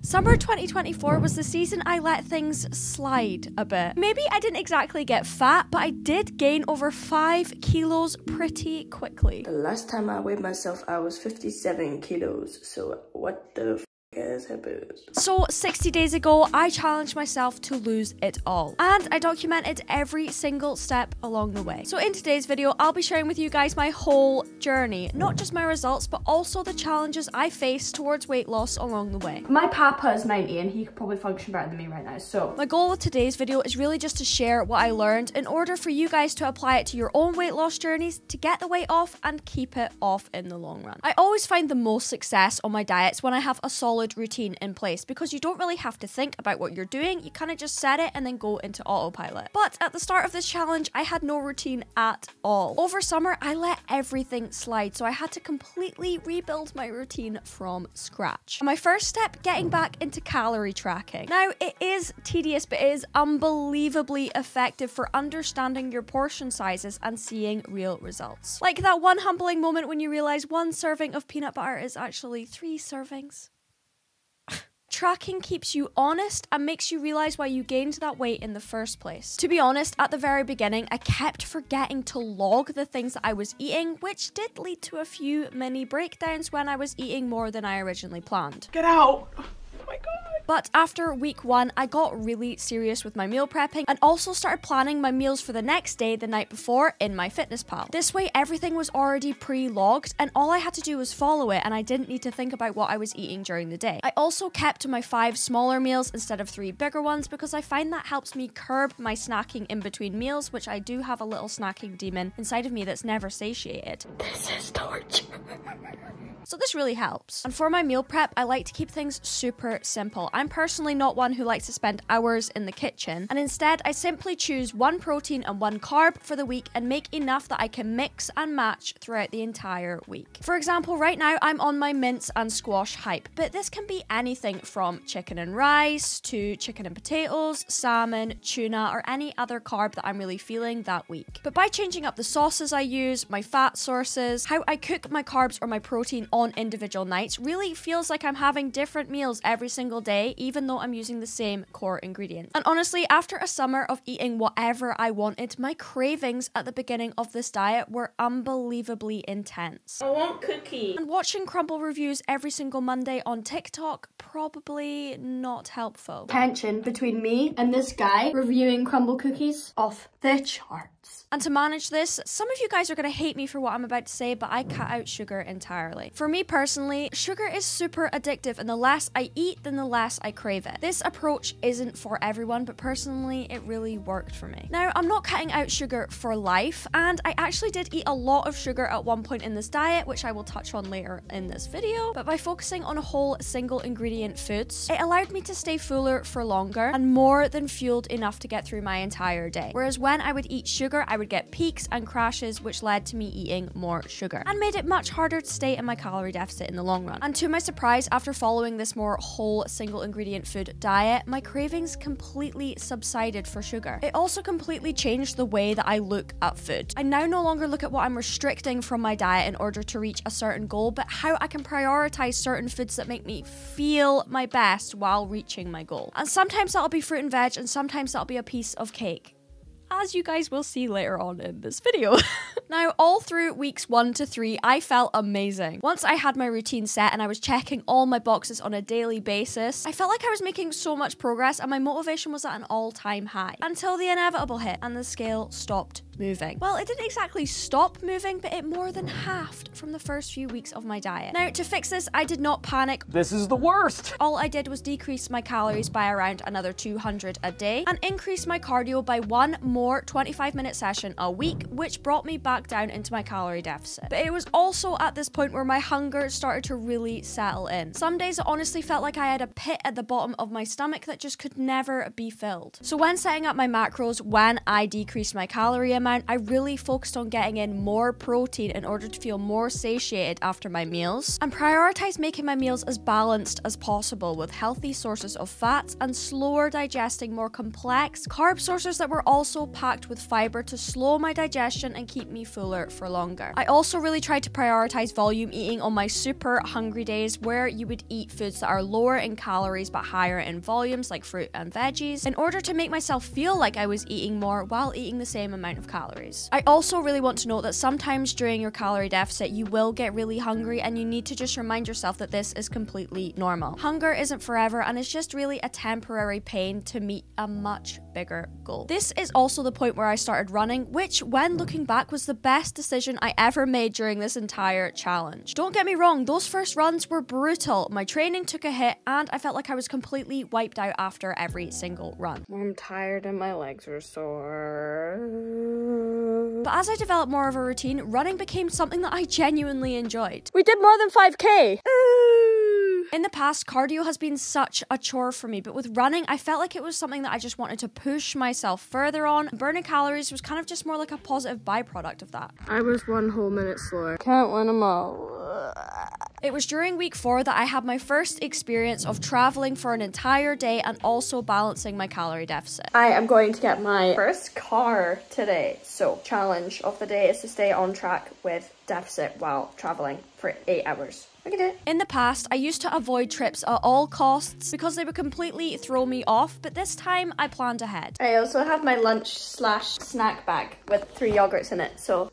Summer 2024 was the season I let things slide a bit. Maybe I didn't exactly get fat, but I did gain over 5 kilos pretty quickly. The last time I weighed myself, I was 57 kilos. So what the f has happened? So 60 days ago, I challenged myself to lose it all. And I documented every single step along the way. So in today's video, I'll be sharing with you guys my whole journey. Not just my results, but also the challenges I faced towards weight loss along the way. My papa is 90 and he could probably function better than me right now, so. My goal with today's video is really just to share what I learned in order for you guys to apply it to your own weight loss journeys to get the weight off and keep it off in the long run. I always find the most success on my diets when I have a solid routine in place because you don't really have to think about what you're doing. You kind of just set it and then go into autopilot. But at the start of this challenge, I had no routine at all. Over summer, I let everything slide, so I had to completely rebuild my routine from scratch. My first step, getting back into calorie tracking. Now, it is tedious, but it is unbelievably effective for understanding your portion sizes and seeing real results. Like that one humbling moment when you realize 1 serving of peanut butter is actually 3 servings. Tracking keeps you honest and makes you realize why you gained that weight in the first place. To be honest, at the very beginning, I kept forgetting to log the things that I was eating, which did lead to a few mini breakdowns when I was eating more than I originally planned. Get out! Oh my god. But after week 1, I got really serious with my meal prepping and also started planning my meals for the next day the night before in MyFitnessPal. This way, everything was already pre-logged and all I had to do was follow it and I didn't need to think about what I was eating during the day. I also kept to my 5 smaller meals instead of 3 bigger ones because I find that helps me curb my snacking in between meals, which I do have a little snacking demon inside of me that's never satiated. This is torture. So this really helps. And for my meal prep, I like to keep things super simple. I'm personally not one who likes to spend hours in the kitchen, and instead I simply choose 1 protein and 1 carb for the week and make enough that I can mix and match throughout the entire week. For example, right now I'm on my mince and squash hype, but this can be anything from chicken and rice to chicken and potatoes, salmon, tuna, or any other carb that I'm really feeling that week. But by changing up the sauces I use, my fat sources, how I cook my carbs or my protein on individual nights really feels like I'm having different meals every single day, even though I'm using the same core ingredients. And honestly, after a summer of eating whatever I wanted, my cravings at the beginning of this diet were unbelievably intense. I want cookie. And watching crumble reviews every single Monday on TikTok, probably not helpful. Tension between me and this guy reviewing crumble cookies off the charts. And to manage this, some of you guys are going to hate me for what I'm about to say, but I cut out sugar entirely. For me personally, sugar is super addictive, and the less I eat, then the less I crave it. This approach isn't for everyone, but personally, it really worked for me. Now, I'm not cutting out sugar for life, and I actually did eat a lot of sugar at one point in this diet, which I will touch on later in this video, but by focusing on whole single ingredient foods, it allowed me to stay fuller for longer and more than fueled enough to get through my entire day. Whereas when I would eat sugar, I would get peaks and crashes, which led to me eating more sugar and made it much harder to stay in my calorie deficit in the long run. And to my surprise, after following this more whole single ingredient food diet, my cravings completely subsided for sugar. It also completely changed the way that I look at food. I now no longer look at what I'm restricting from my diet in order to reach a certain goal, but how I can prioritize certain foods that make me feel my best while reaching my goal. And sometimes that'll be fruit and veg, and sometimes that'll be a piece of cake, as you guys will see later on in this video. Now, all through weeks 1 to 3, I felt amazing. Once I had my routine set and I was checking all my boxes on a daily basis, I felt like I was making so much progress and my motivation was at an all-time high. Until the inevitable hit and the scale stopped moving. Well, it didn't exactly stop moving, but it more than halved from the first few weeks of my diet. Now, to fix this, I did not panic. This is the worst. All I did was decrease my calories by around another 200 a day and increase my cardio by 1 more 25-minute session a week, which brought me back down into my calorie deficit. But it was also at this point where my hunger started to really settle in. Some days it honestly felt like I had a pit at the bottom of my stomach that just could never be filled. So when setting up my macros, when I decreased my calorie amount, I really focused on getting in more protein in order to feel more satiated after my meals, and prioritized making my meals as balanced as possible with healthy sources of fats and slower digesting, more complex carb sources that were also also packed with fiber to slow my digestion and keep me fuller for longer. I also really tried to prioritize volume eating on my super hungry days, where you would eat foods that are lower in calories but higher in volumes, like fruit and veggies, in order to make myself feel like I was eating more while eating the same amount of calories. I also really want to note that sometimes during your calorie deficit you will get really hungry, and you need to just remind yourself that this is completely normal. Hunger isn't forever, and it's just really a temporary pain to meet a much bigger goal. This is also the point where I started running, which, when looking back, was the best decision I ever made during this entire challenge. Don't get me wrong, those first runs were brutal. My training took a hit and I felt like I was completely wiped out after every single run. I'm tired and my legs are sore. But as I developed more of a routine, running became something that I genuinely enjoyed. We did more than 5k! In the past, cardio has been such a chore for me, but with running, I felt like it was something that I just wanted to push myself further on. Burning calories was kind of just more like a positive byproduct of that. I was 1 whole minute slower. Can't win them all. It was during week 4 that I had my first experience of traveling for an entire day and also balancing my calorie deficit. I am going to get my first car today. So, challenge of the day is to stay on track with deficit while traveling for 8 hours. Look at it. In the past, I used to avoid trips at all costs because they would completely throw me off, but this time I planned ahead. I also have my lunch/snack bag with 3 yogurts in it, so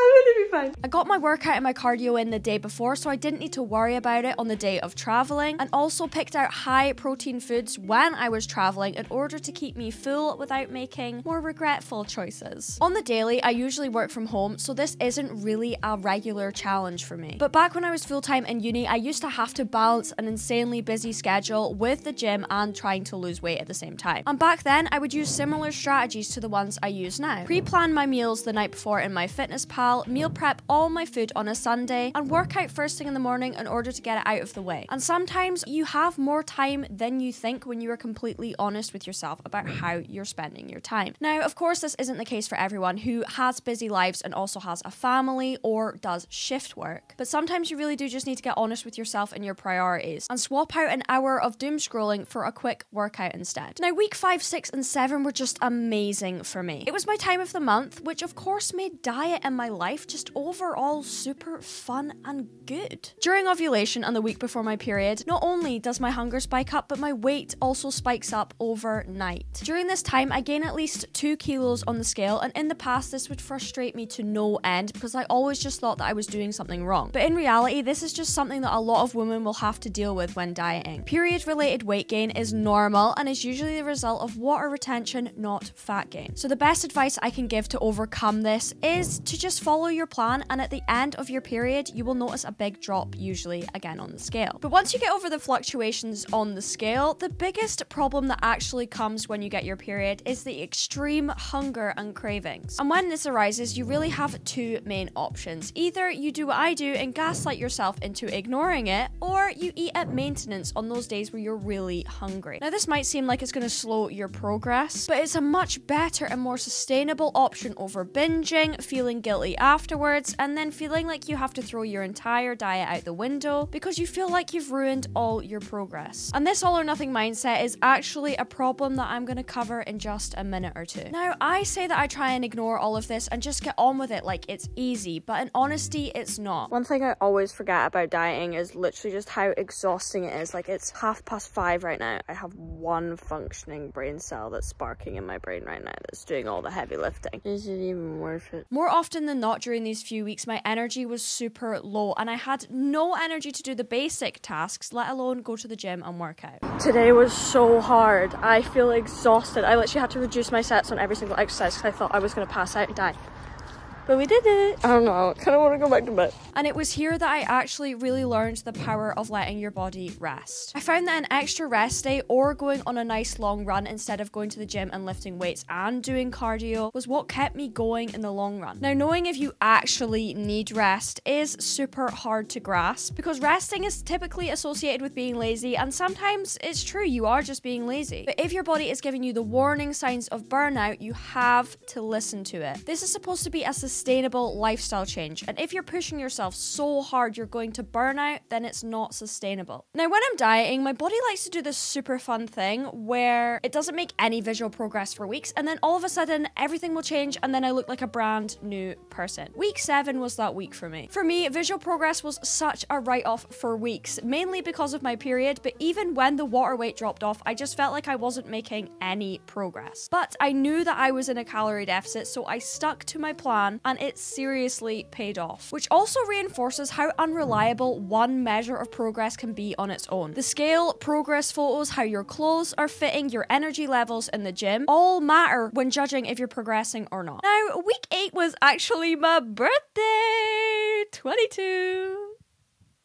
I'm gonna be fine. I got my workout and my cardio in the day before, so I didn't need to worry about it on the day of traveling, and also picked out high protein foods when I was traveling in order to keep me full without making more regretful choices. On the daily, I usually work from home, so this isn't really a regular challenge for me. But back when I was full-time in uni, I used to have to balance an insanely busy schedule with the gym and trying to lose weight at the same time. And back then, I would use similar strategies to the ones I use now. Pre-plan my meals the night before in MyFitnessPal, meal prep all my food on a Sunday, and work out first thing in the morning in order to get it out of the way. And sometimes you have more time than you think when you are completely honest with yourself about how you're spending your time. Now, of course, this isn't the case for everyone who has busy lives and also has a family or does shift work. But sometimes you really do just need to get honest with yourself and your priorities and swap out an hour of doom scrolling for a quick workout instead. Now, week 5, 6, and 7 were just amazing for me. It was my time of the month, which of course made diet and my life just overall super fun and good. During ovulation and the week before my period, not only does my hunger spike up, but my weight also spikes up overnight. During this time, I gain at least 2 kilos on the scale, and in the past this would frustrate me to no end because I always just thought that I was doing something wrong. But in reality, this is just something that a lot of women will have to deal with when dieting. Period-related weight gain is normal and is usually the result of water retention, not fat gain. So the best advice I can give to overcome this is to just follow your plan, and at the end of your period you will notice a big drop, usually again on the scale. But once you get over the fluctuations on the scale, the biggest problem that actually comes when you get your period is the extreme hunger and cravings. And when this arises, you really have 2 main options. Either you do what I do and gaslight yourself into ignoring it, or you eat at maintenance on those days where you're really hungry. Now, this might seem like it's going to slow your progress, but it's a much better and more sustainable option over binging, feeling guilty afterwards, and then feeling like you have to throw your entire diet out the window because you feel like you've ruined all your progress. And this all or nothing mindset is actually a problem that I'm going to cover in just a minute or two. Now, I say that I try and ignore all of this and just get on with it like it's easy, but in honesty, it's not. One thing I always forget about dieting is literally just how exhausting it is. Like, it's 5:30 right now. I have 1 functioning brain cell that's sparking in my brain right now that's doing all the heavy lifting. Is it even worth it? More often than not during these few weeks, my energy was super low and I had no energy to do the basic tasks, let alone go to the gym and work out. Today was so hard. I feel exhausted. I literally had to reduce my sets on every single exercise because I thought I was going to pass out and die. But we did it. I don't know. I kind of want to go back to bed. And it was here that I actually really learned the power of letting your body rest. I found that an extra rest day or going on a nice long run instead of going to the gym and lifting weights and doing cardio was what kept me going in the long run. Now, knowing if you actually need rest is super hard to grasp because resting is typically associated with being lazy, and sometimes it's true, you are just being lazy. But if your body is giving you the warning signs of burnout, you have to listen to it. This is supposed to be a sustainable lifestyle change. And if you're pushing yourself so hard you're going to burn out, then it's not sustainable. Now, when I'm dieting, my body likes to do this super fun thing where it doesn't make any visual progress for weeks, and then all of a sudden everything will change and then I look like a brand new person. Week 7 was that week for me. For me, visual progress was such a write-off for weeks, mainly because of my period, but even when the water weight dropped off, I just felt like I wasn't making any progress. But I knew that I was in a calorie deficit, so I stuck to my plan and it seriously paid off, which also reinforces how unreliable one measure of progress can be on its own. The scale, progress photos, how your clothes are fitting, your energy levels in the gym, all matter when judging if you're progressing or not. Now, week 8 was actually my birthday! 22!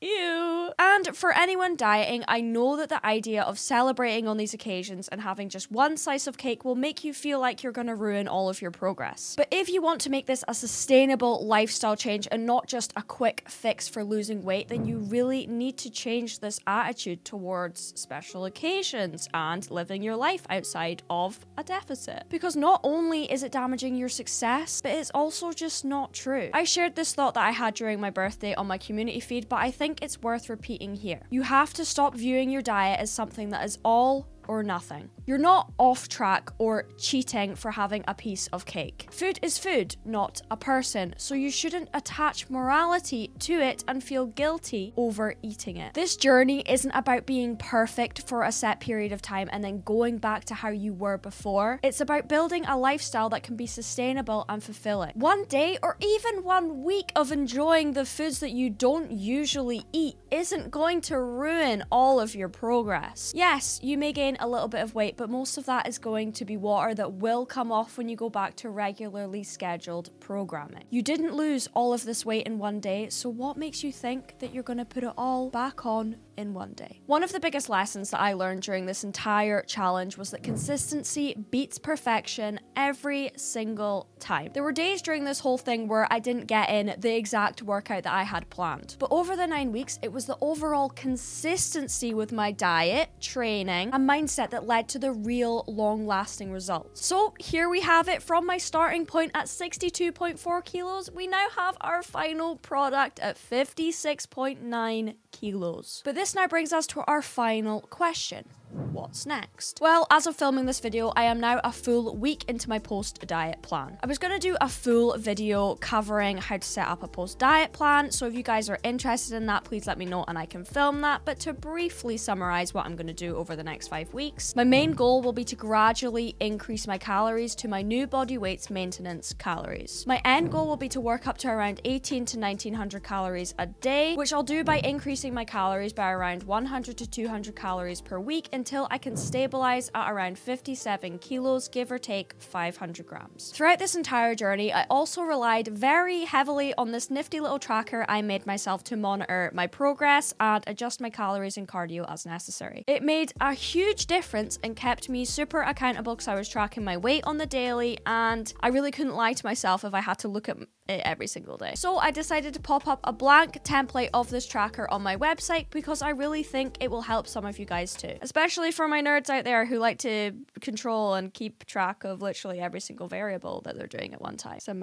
Ew. And for anyone dieting, I know that the idea of celebrating on these occasions and having just one slice of cake will make you feel like you're gonna ruin all of your progress. But if you want to make this a sustainable lifestyle change and not just a quick fix for losing weight, then you really need to change this attitude towards special occasions and living your life outside of a deficit. Because not only is it damaging your success, but it's also just not true. I shared this thought that I had during my birthday on my community feed, but I think it's worth repeating here. You have to stop viewing your diet as something that is all or nothing. You're not off track or cheating for having a piece of cake. Food is food, not a person, so you shouldn't attach morality to it and feel guilty over eating it. This journey isn't about being perfect for a set period of time and then going back to how you were before. It's about building a lifestyle that can be sustainable and fulfilling. One day or even 1 week of enjoying the foods that you don't usually eat isn't going to ruin all of your progress. Yes, you may gain a little bit of weight, but most of that is going to be water that will come off when you go back to regularly scheduled programming. You didn't lose all of this weight in one day, so what makes you think that you're going to put it all back on in one day? One of the biggest lessons that I learned during this entire challenge was that consistency beats perfection every single time. There were days during this whole thing where I didn't get in the exact workout that I had planned, but over the 9 weeks, it was the overall consistency with my diet, training, and mindset that led to the real long-lasting results. So here we have it. From my starting point at 62.4 kilos, we now have our final product at 56.9 kilos. But this now brings us to our final question. What's next? Well, as of filming this video, I am now a full week into my post-diet plan. I was going to do a full video covering how to set up a post-diet plan, so if you guys are interested in that, please let me know and I can film that. But to briefly summarize what I'm going to do over the next 5 weeks, my main goal will be to gradually increase my calories to my new body weight's maintenance calories. My end goal will be to work up to around 18 to 1900 calories a day, which I'll do by increasing my calories by around 100 to 200 calories per week until I can stabilize at around 57 kilos, give or take 500 grams. Throughout this entire journey, I also relied very heavily on this nifty little tracker I made myself to monitor my progress and adjust my calories and cardio as necessary. It made a huge difference and kept me super accountable because I was tracking my weight on the daily, and I really couldn't lie to myself if I had to look at it every single day. So I decided to pop up a blank template of this tracker on my website because I really think it will help some of you guys too. Especially for my nerds out there who like to control and keep track of literally every single variable that they're doing at one time. So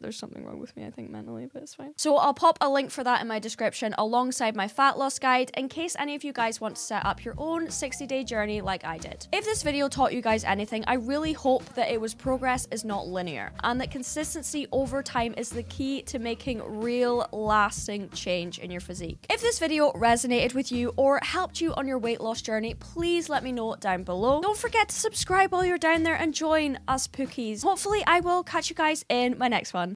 there's something wrong with me, I think, mentally, but it's fine. So I'll pop a link for that in my description alongside my fat loss guide in case any of you guys want to set up your own 60-day journey like I did. If this video taught you guys anything, I really hope that it was progress is not linear and that consistency over time is the key to making real lasting change in your physique. If this video resonated with you or helped you on your weight loss journey, please let me know down below. Don't forget to subscribe while you're down there and join us Pookies. Hopefully I will catch you guys in my next one.